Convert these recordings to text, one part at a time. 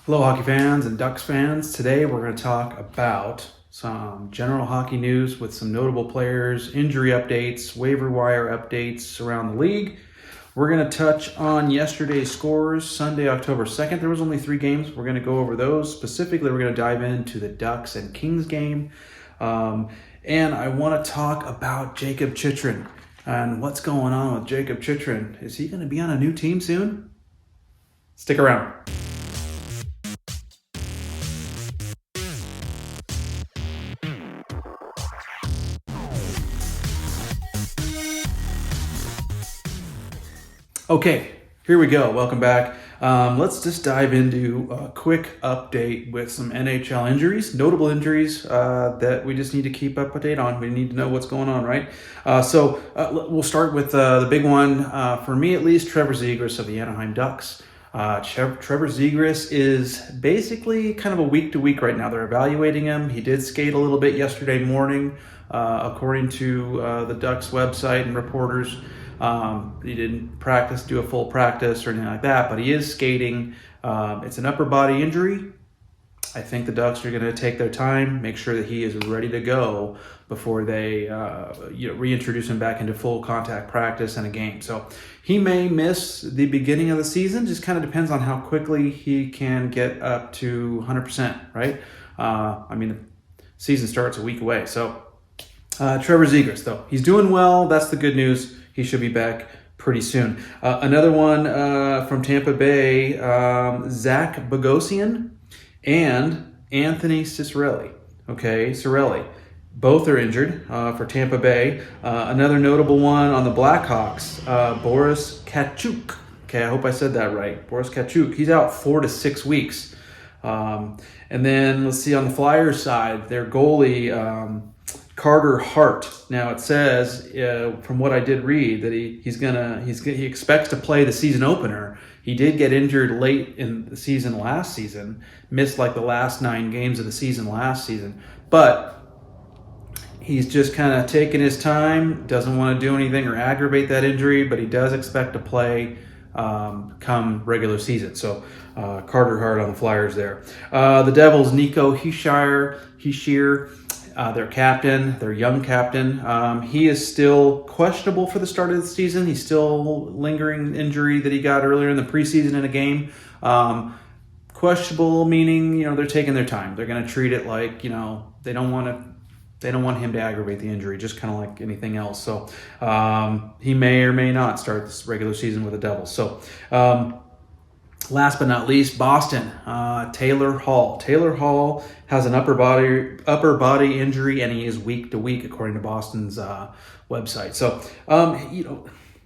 Hello, hockey fans and Ducks fans. Today we're going to talk about some general hockey news with some notable players, injury updates, waiver wire updates around the league. We're going to touch on yesterday's scores, Sunday, October 2nd. There was only 3 games. We're going to go over those. Specifically, we're going to dive into the Ducks and Kings game. And I want to talk about Jakob Chychrun and what's going on with Jakob Chychrun. Is he going to be on a new team soon? Stick around. Okay, here we go. Welcome back. Let's just dive into a quick update with some NHL injuries, notable injuries that we just need to keep up to date on. We need to know what's going on, right? So we'll start with the big one, for me at least, Trevor Zegras of the Anaheim Ducks. Trevor Zegras is basically kind of a week-to-week right now. They're evaluating him. He did skate a little bit yesterday morning, according to the Ducks website and reporters. He didn't do a full practice or anything like that, but he is skating. It's an upper body injury. I think the Ducks are going to take their time, make sure that he is ready to go before they reintroduce him back into full contact practice and a game. So he may miss the beginning of the season. Just kind of depends on how quickly he can get up to 100%, right? The season starts a week away. So Trevor Zegras, though, he's doing well. That's the good news. He should be back pretty soon. Another one from Tampa Bay, Zach Bogosian and Anthony Cirelli. Okay, Cirelli. Both are injured for Tampa Bay. Another notable one on the Blackhawks, Boris Katchouk. Okay, I hope I said that right. Boris Katchouk. He's out 4 to 6 weeks. And then let's see on the Flyers side, their goalie, Carter Hart. Now it says, from what I did read, that he expects to play the season opener. He did get injured late in the season last season, missed like the last 9 games of the season last season, but he's just kind of taking his time, doesn't want to do anything or aggravate that injury, but he does expect to play come regular season. So Carter Hart on the Flyers there. The Devils, Nico Hischier, their captain, their young captain. He is still questionable for the start of the season. He's still lingering injury that he got earlier in the preseason in a game. Questionable meaning, they're taking their time. They're going to treat it like, they don't want him to aggravate the injury, just kind of like anything else. So he may or may not start this regular season with the Devils. So last but not least, Boston, Taylor Hall. Taylor Hall has an upper body injury, and he is week to week, according to Boston's website. So,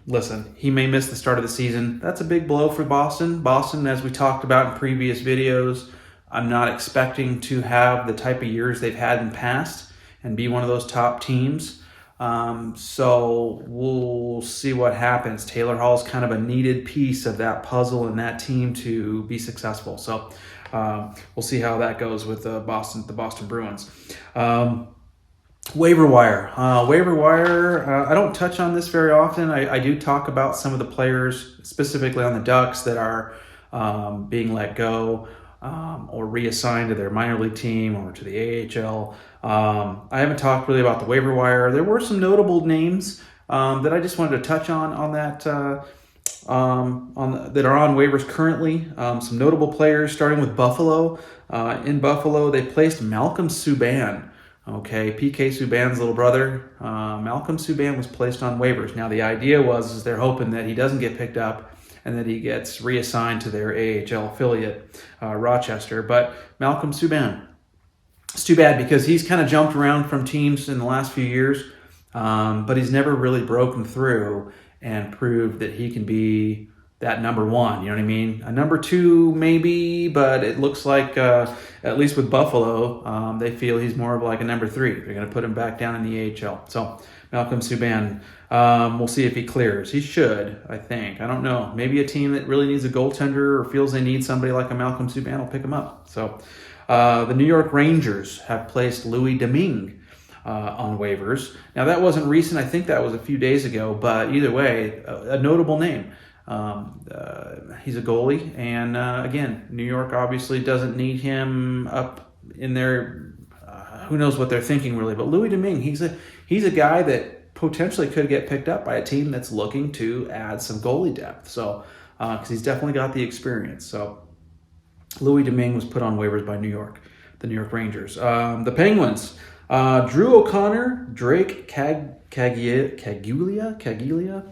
listen, he may miss the start of the season. That's a big blow for Boston. Boston, as we talked about in previous videos, I'm not expecting to have the type of years they've had in the past and be one of those top teams. So we'll see what happens. Taylor Hall's kind of a needed piece of that puzzle and that team to be successful. So we'll see how that goes with the Boston Bruins. Waiver wire. I don't touch on this very often. I do talk about some of the players, specifically on the Ducks, that are being let go or reassigned to their minor league team or to the AHL. I haven't talked really about the waiver wire. There were some notable names that I just wanted to touch on that that are on waivers currently. Some notable players, starting with Buffalo. In Buffalo, they placed Malcolm Subban. Okay, PK Subban's little brother. Malcolm Subban was placed on waivers. Now the idea is they're hoping that he doesn't get picked up and that he gets reassigned to their AHL affiliate, Rochester. But Malcolm Subban, it's too bad because he's kind of jumped around from teams in the last few years, but he's never really broken through and proved that he can be that number 1. You know what I mean? A number 2 maybe, but it looks like, at least with Buffalo, they feel he's more of like a number 3. They're going to put him back down in the AHL. So Malcolm Subban, we'll see if he clears. He should, I think. I don't know. Maybe a team that really needs a goaltender or feels they need somebody like a Malcolm Subban will pick him up. So the New York Rangers have placed Louis Domingue on waivers. Now, that wasn't recent. I think that was a few days ago, but either way, a notable name. He's a goalie, and again, New York obviously doesn't need him up in there. Who knows what they're thinking really? But Louis Domingue, he's a guy that potentially could get picked up by a team that's looking to add some goalie depth. So because he's definitely got the experience. So Louis Domingue was put on waivers by New York, the New York Rangers. The Penguins, Drew O'Connor, Drake Cagulia.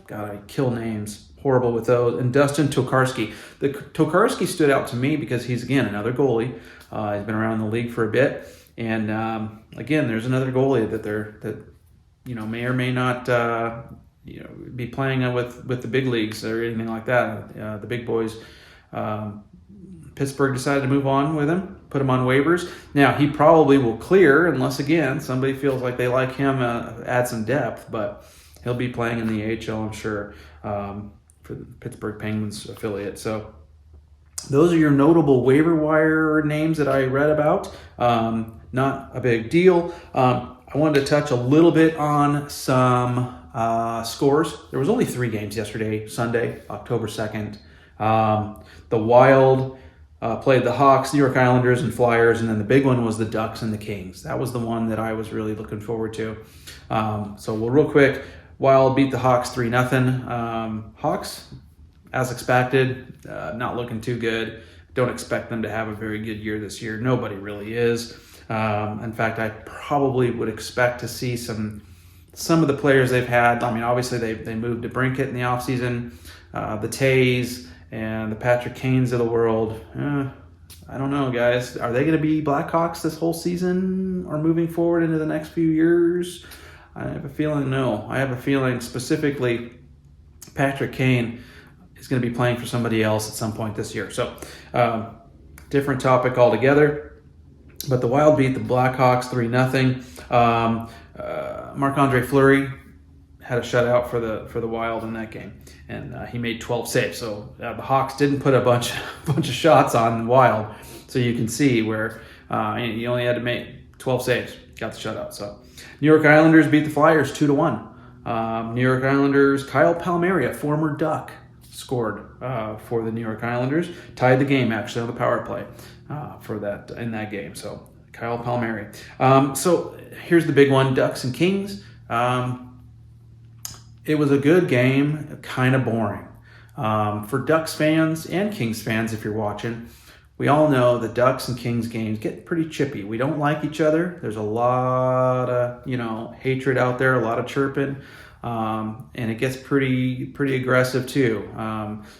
God, I kill names. Horrible with those. And Dustin Tokarski. The Tokarski stood out to me because he's, again, another goalie. He's been around the league for a bit. And again, there's another goalie that may or may not be playing with the big leagues or anything like that. The big boys. Pittsburgh decided to move on with him, put him on waivers. Now, he probably will clear unless, again, somebody feels like they like him, add some depth, but he'll be playing in the AHL, I'm sure, for the Pittsburgh Penguins affiliate. So those are your notable waiver wire names that I read about. Not a big deal. I wanted to touch a little bit on some scores. There was only 3 games yesterday, Sunday, October 2nd. The Wild played the Hawks, New York Islanders, and Flyers, and then the big one was the Ducks and the Kings. That was the one that I was really looking forward to. So real quick, Wild beat the Hawks 3-0. Hawks, as expected, not looking too good. Don't expect them to have a very good year this year. Nobody really is. In fact, I probably would expect to see some of the players they've had. I mean, obviously they moved to Brinkett in the offseason, the Tays, and the Patrick Kanes of the world. I don't know, guys. Are they going to be Blackhawks this whole season or moving forward into the next few years? I have a feeling no. I have a feeling specifically Patrick Kane is going to be playing for somebody else at some point this year. So, different topic altogether. But the Wild beat the Blackhawks 3-0. Marc-Andre Fleury had a shutout for the Wild in that game, and he made 12 saves. So the Hawks didn't put a bunch of shots on the Wild. So you can see where he only had to make 12 saves, got the shutout. So New York Islanders beat the Flyers 2-1. New York Islanders, Kyle Palmieri, a former Duck, scored for the New York Islanders, tied the game actually on the power play in that game. So Kyle Palmieri. So here's the big one: Ducks and Kings. It was a good game, kind of boring. For Ducks fans and Kings fans, if you're watching, we all know the Ducks and Kings games get pretty chippy. We don't like each other. There's a lot of hatred out there, a lot of chirping. And it gets pretty aggressive too,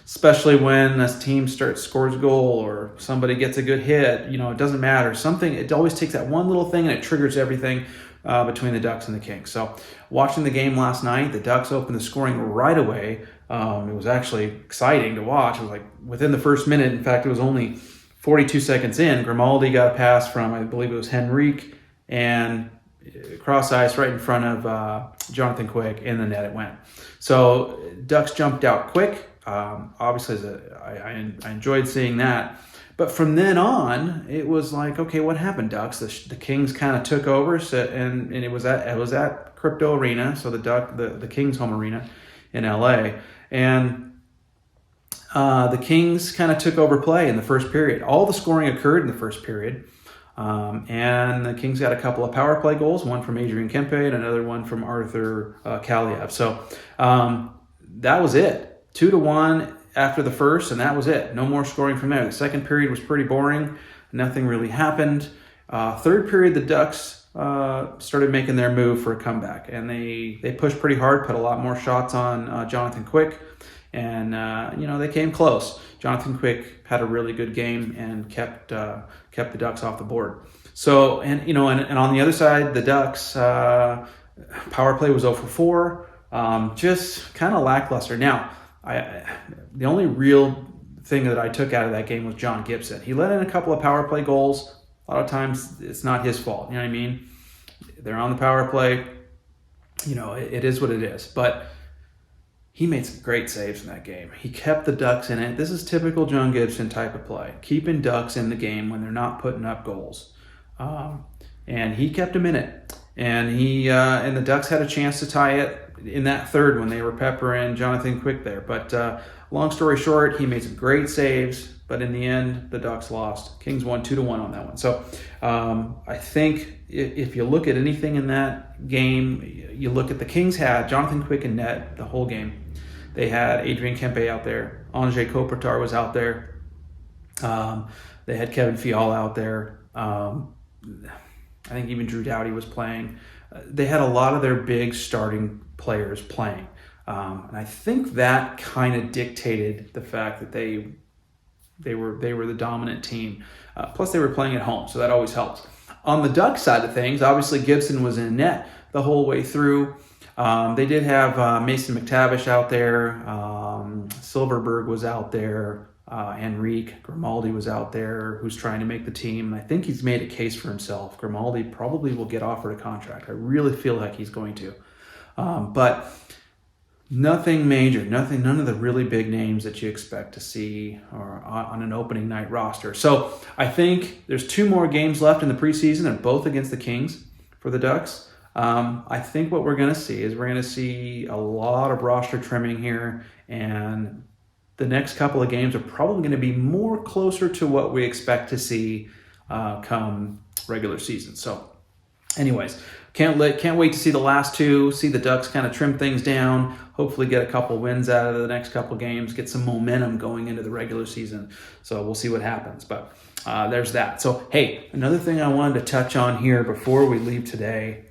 especially when a team scores a goal or somebody gets a good hit. It doesn't matter. It always takes that one little thing and it triggers everything between the Ducks and the Kings. So watching the game last night, the Ducks opened the scoring right away. It was actually exciting to watch. It was like within the first minute. In fact, it was only 42 seconds in. Grimaldi got a pass from, I believe it was Henrique, and cross ice right in front of Jonathan Quick, in the net it went. So Ducks jumped out quick. Obviously, I enjoyed seeing that. But from then on, it was like, okay, what happened, Ducks? The Kings kind of took over, and it was at Crypto Arena, so the Kings home arena in LA, and the Kings kind of took over play in the first period. All the scoring occurred in the first period. And the Kings got a couple of power play goals, one from Adrian Kempe and another one from Arthur Kaliev. So that was it. 2-1 after the first, and that was it. No more scoring from there. The second period was pretty boring. Nothing really happened. Third period, the Ducks started making their move for a comeback, and they pushed pretty hard, put a lot more shots on Jonathan Quick, and they came close. Jonathan Quick had a really good game and kept the Ducks off the board. So and on the other side, the Ducks power play was 0 for 4, just kind of lackluster. Now, the only real thing that I took out of that game was John Gibson. He let in a couple of power play goals. A lot of times it's not his fault. You know what I mean? They're on the power play. It is what it is. But he made some great saves in that game. He kept the Ducks in it. This is typical John Gibson type of play, keeping Ducks in the game when they're not putting up goals. And he kept them in it. And and the Ducks had a chance to tie it in that third when they were peppering Jonathan Quick there. But long story short, he made some great saves, but in the end, the Ducks lost. Kings won 2-1 on that one. So I think if you look at anything in that game, you look at the Kings had Jonathan Quick in net the whole game. They had Adrian Kempe out there. Andrei Kopitar was out there. They had Kevin Fiala out there. I think even Drew Doughty was playing. They had a lot of their big starting players playing. And I think that kind of dictated the fact that they were the dominant team. Plus, they were playing at home, so that always helps. On the Ducks side of things, obviously Gibson was in net the whole way through. They did have Mason McTavish out there. Silverberg was out there. Enrique Grimaldi was out there, who's trying to make the team. I think he's made a case for himself. Grimaldi probably will get offered a contract. I really feel like he's going to. But nothing major, none of the really big names that you expect to see or on an opening night roster. So I think there's 2 more games left in the preseason, and both against the Kings for the Ducks. I think what we're going to see is we're going to see a lot of roster trimming here, and the next couple of games are probably going to be more closer to what we expect to see come regular season. So anyways, can't wait to see the last 2, see the Ducks kind of trim things down, hopefully get a couple wins out of the next couple games, get some momentum going into the regular season. So we'll see what happens, but there's that. So, hey, another thing I wanted to touch on here before we leave today,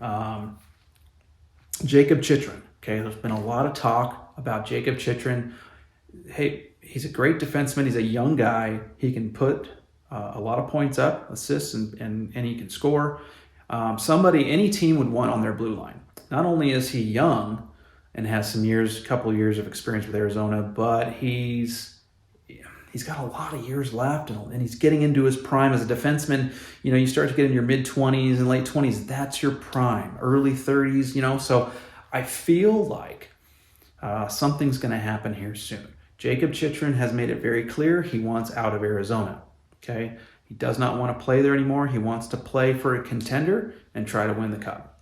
Jacob Chychrun. Okay, there's been a lot of talk about Jacob Chychrun. Hey, he's a great defenseman. He's a young guy. He can put a lot of points up, assists, and he can score. Any team would want on their blue line. Not only is he young and has couple years of experience with Arizona, but he's got a lot of years left, and he's getting into his prime as a defenseman. You know, you start to get in your mid-20s and late 20s. That's your prime. Early 30s, you know. So I feel like something's going to happen here soon. Jacob Chychrun has made it very clear he wants out of Arizona. Okay, he does not want to play there anymore. He wants to play for a contender and try to win the cup.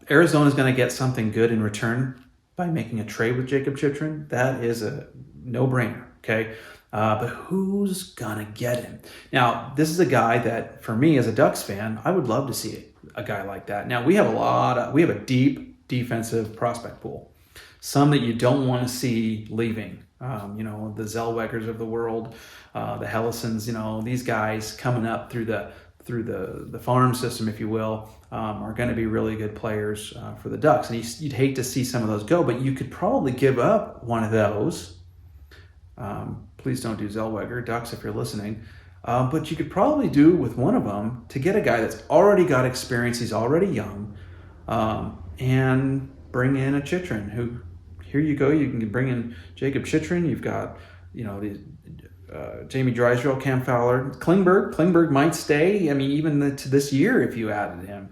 Arizona's going to get something good in return by making a trade with Jacob Chychrun. That is a no-brainer. Okay, but who's gonna get him? Now, this is a guy that, for me as a Ducks fan, I would love to see a guy like that. Now, we have a deep defensive prospect pool. Some that you don't want to see leaving. The Zellwegers of the world, the Hellisons, these guys coming up through the farm system, if you will, are going to be really good players for the Ducks. And you'd hate to see some of those go, but you could probably give up one of those. Please don't do Zellweger, Ducks, if you're listening. But you could probably do with one of them to get a guy that's already got experience, he's already young, and bring in a Chychrun who... Here you go. You can bring in Jacob Chychrun. You've got, Jamie Drysdale, Cam Fowler, Klingberg might stay. I mean, even to this year, if you added him,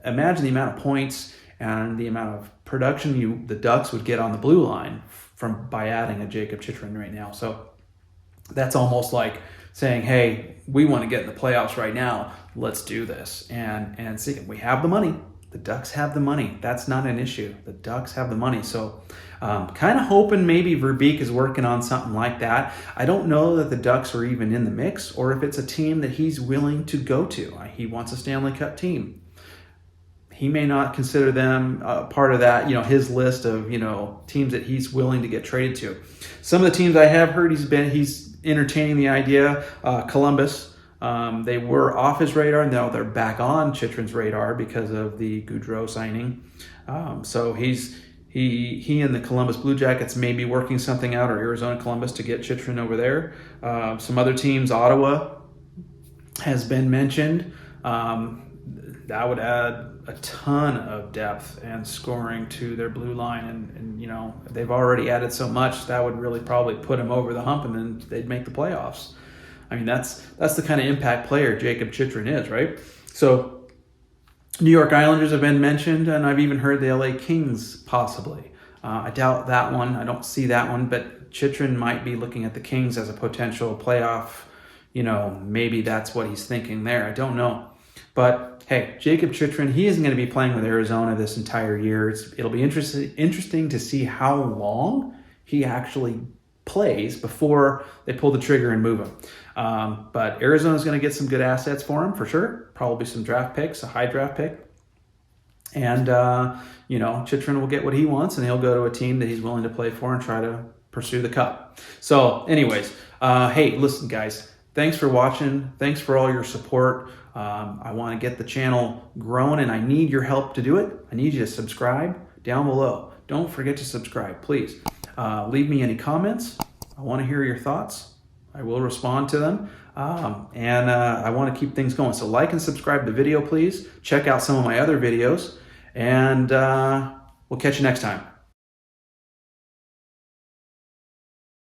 imagine the amount of points and the amount of production the Ducks would get on the blue line by adding a Jacob Chychrun right now. So that's almost like saying, hey, we want to get in the playoffs right now. Let's do this and see. We have the money. The Ducks have the money. That's not an issue. The Ducks have the money. So kind of hoping maybe Verbeek is working on something like that. I don't know that the Ducks are even in the mix or if it's a team that he's willing to go to. He wants a Stanley Cup team. He may not consider them part of that, his list of, teams that he's willing to get traded to. Some of the teams I have heard he's entertaining the idea. Columbus. They were off his radar. Now they're back on Chychrun's radar because of the Gaudreau signing. So he and the Columbus Blue Jackets may be working something out, or Arizona Columbus, to get Chychrun over there. Some other teams, Ottawa has been mentioned. That would add a ton of depth and scoring to their blue line. And they've already added so much, that would really probably put them over the hump, and then they'd make the playoffs. I mean, that's the kind of impact player Jacob Chychrun is, right? So New York Islanders have been mentioned, and I've even heard the LA Kings possibly. I doubt that one. I don't see that one, but Chychrun might be looking at the Kings as a potential playoff. Maybe that's what he's thinking there. I don't know. But hey, Jacob Chychrun, he isn't going to be playing with Arizona this entire year. It'll be interesting to see how long he actually plays before they pull the trigger and move him. But Arizona's going to get some good assets for him for sure. Probably some draft picks, a high draft pick. And, Chychrun will get what he wants, and he'll go to a team that he's willing to play for and try to pursue the cup. So anyways, hey, listen, guys, thanks for watching. Thanks for all your support. I want to get the channel growing, and I need your help to do it. I need you to subscribe down below. Don't forget to subscribe, please. Leave me any comments. I want to hear your thoughts. I will respond to them. I want to keep things going. So like and subscribe to the video, please. Check out some of my other videos, and we'll catch you next time.